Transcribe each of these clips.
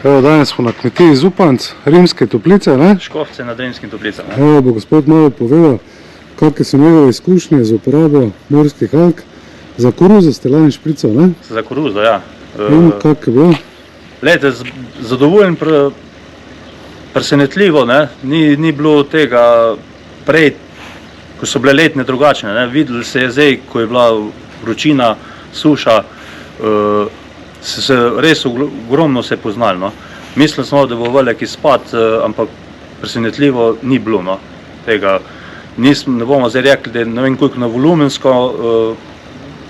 Evo, danes smo na kmetiji Zupanc, Rimske Toplice, ne? Škofce nad Rimskim Toplicam. Evo, bo gospod malo povedal, kakve so njegove izkušnje z uporabo morskih alg. Za koruzo ste lani špricali, ne? Za koruzo, ja. In kak je bilo? Lejte, zadovoljen, presenetljivo, ne? Ni bilo tega prej, ko so bile letne drugačne, ne? Videli se je zdaj, ko je bila vročina, suša, se res ogromno se je poznali, no. Mislili smo, da bo velik izpad, ampak presenetljivo ni bilo, no, tega. Ne bomo zdaj rekli, da je ne vem koliko na volumensko,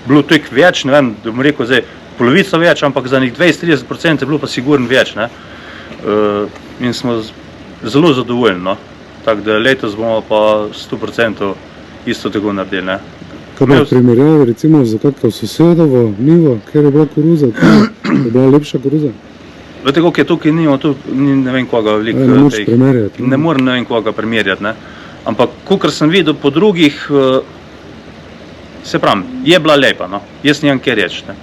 bilo toliko več, ne vem, da bom rekel zdaj polovica več, ampak za njih 20-30% je bilo pa sigurno več, ne. In smo zelo zadovoljni, no. Tako da letos bomo pa 100% isto tako naredili, ne. Kaj pa primerjavi recimo za kakšno sosedovo njivo, kjer je bila koruza, je bila lepša koruza? Vete, koliko je tukaj njivo, tu ne vem koga veliko. Ne moč primerjati. Ne morem ne vem koga primerjati, ne. Ampak, kakor sem videl po drugih, se pravim, je bila lepa, no. Jaz nimam kaj reči, ne.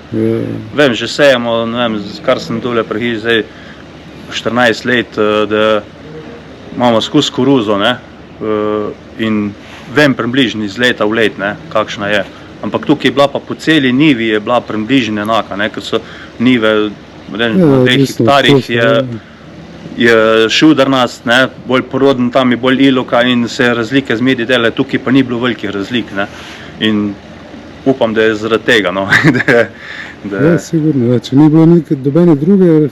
Vem, že sejemo, ne vem, kar sem dole pri hiši zdaj 14 let, da imamo skozi koruzo, ne. In vem približno iz leta v let, ne, kakšna je. Ampak tukaj je bila pa po celi njivi je bila približno enaka, ne, ker so njive na 2 hektarjih je šudarnast, ne, bolj poroden, tam je bolj iloka in se razlike zmedi delajo, tukaj pa ni bilo velikih razlik, ne. In upam, da je zaradi tega, no. Ja, sigurno, če ni bilo nekaj dobene druge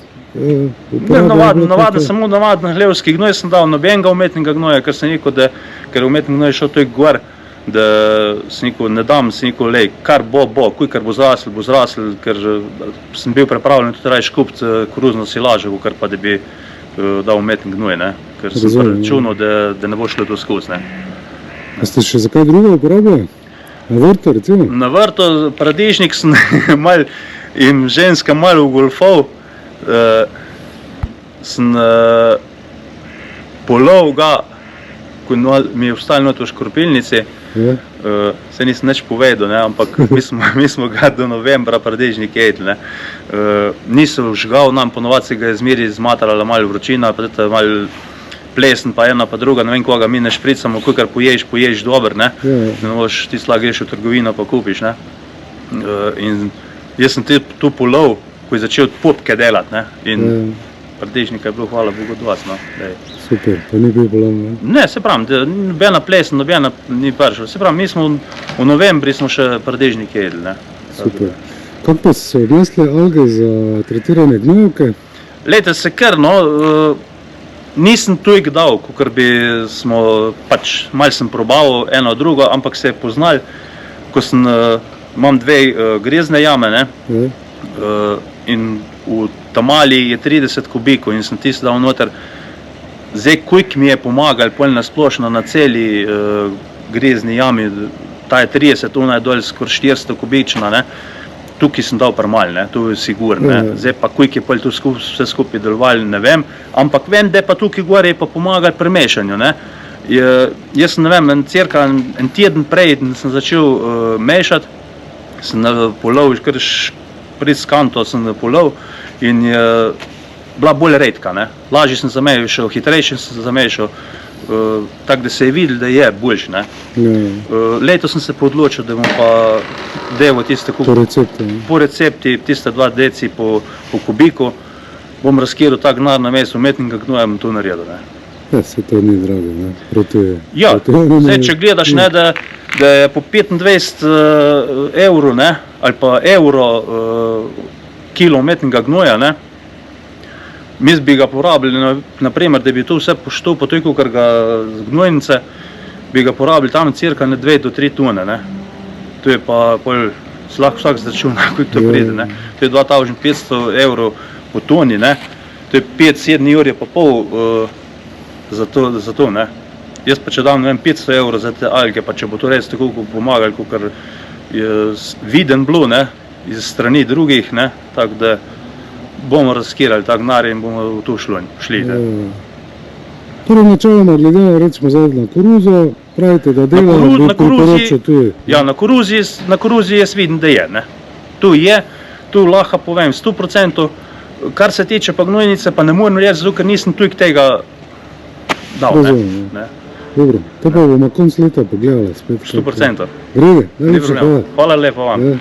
samo navaden hlevski gnoj sem dal, nobenega umetnega gnoja, ker sem rekel, ker umetni gnoj je šel toliko gor, da sem rekel, ne dam, sem rekel, lej, kar bo, kar bo zrasel, ker sem bil pripravljen tudi raje škupt koruzno silažo, kar pa da bi dal umetni gnoj, ne, ker sem računal, da ne bo šlo to skozi, ne. A ste še za kaj drugo uporabljali? Na vrtu recimo? Na vrtu, paradižnik sem mal in ženska malo ugolfal, sem polov ga, ko mi je ostalo not v škropilnici, se nisem nič povedal, ne, ampak mi smo ga do novembra paradižnik jedli, ne. Nisem žgal nam, ponovadi se ga je zmeri zmatrala malo vročina, pa tudi malo plesen, pa ena pa druga, ne vem koga, mi ne špricamo, kakor poješ dober, ne. Ne moš ti slag greš v trgovino pa kupiš, ne. In jaz sem tu polov, ko je začel popke delati, ne, in paradižnika je bilo, hvala Bogu, od vas, no. Super, pa ni bil bolan, ne? Ne, se pravim, nobena plesen, nobena ni prišla, se pravim, mi smo v novembri smo še paradižnik jedli, ne. Super. Kako pa so odnesle alge za tretiranje gnojevke? Lejte, se kar, no, nisem tujk dal, kakor bi smo, pač, malo sem probaval eno drugo, ampak se je poznal, ko sem, imam 2 grezne jame, ne, in v tamali je 30 kubikov in sem tisto dal noter. Zdaj, koliko mi je pomagal pol nasplošno na celi grezni jami, ta je 30, ona je dol skoraj 400 kubična, ne, tukaj sem dal premalo, ne, to je sigurno, ne. Zdaj pa koliko je pol tu vse skupaj delovali, ne vem, ampak vem, da pa tukaj gor je pa pomagal pri mešanju, ne. Jaz sem, ne vem, cirka en teden prej sem začel mešati, sem polov, kar špric kanto sem polov in je bila bolj redka, ne. Lažje sem zamešal, hitrejše sem zamešal, tako da se je videl, da je boljši, ne. Letos sem se pa odločil, da bom pa delal tiste po recepti, tiste 2 deci po kubiku, bom razkiral tak gnar na mesto umetnega gnoja, bom to naredil, ne. Ja, se to ni drago, ne, proti... Ja, zdaj, če gledaš, ne, da je po 25 evrov, ne, ali pa evro kilo umetnega gnoja, ne, mi bi ga porabili, naprimer, da bi to vse poštel po toliko, kar ga z gnojnice, bi ga porabili tam cirka 2 do 3 tone, ne. To je pa pol, vsak zračuna, koliko to pride, ne. To je 2500 evrov po toni, ne. To je 5-7 ur pa pol za to, ne. Jaz pa če dam, ne vem, 500 evrov za te alge, pa če bo to res tako pomagali, kakor je viden bilo, ne, iz strani drugih, ne, tako da bomo razkirali ta gnar in bomo v to šli, ne. Torej, načeloma glede, recimo zdaj na koruzo, pravite, da dela, bi priporočil tudi. Ja, na koruzi jaz vidim, da je, ne. Tu je, tu lahko povem 100%, kar se tiče pa gnojnice, pa ne morem reči, zato ker nisem tujk tega dal. Razumem, ja. Ne? Dobro, to pa bomo konc leta pogledali spet. 100%. Grede, Ni najlepša problem. hvala. Hvala lepa vam. Ja.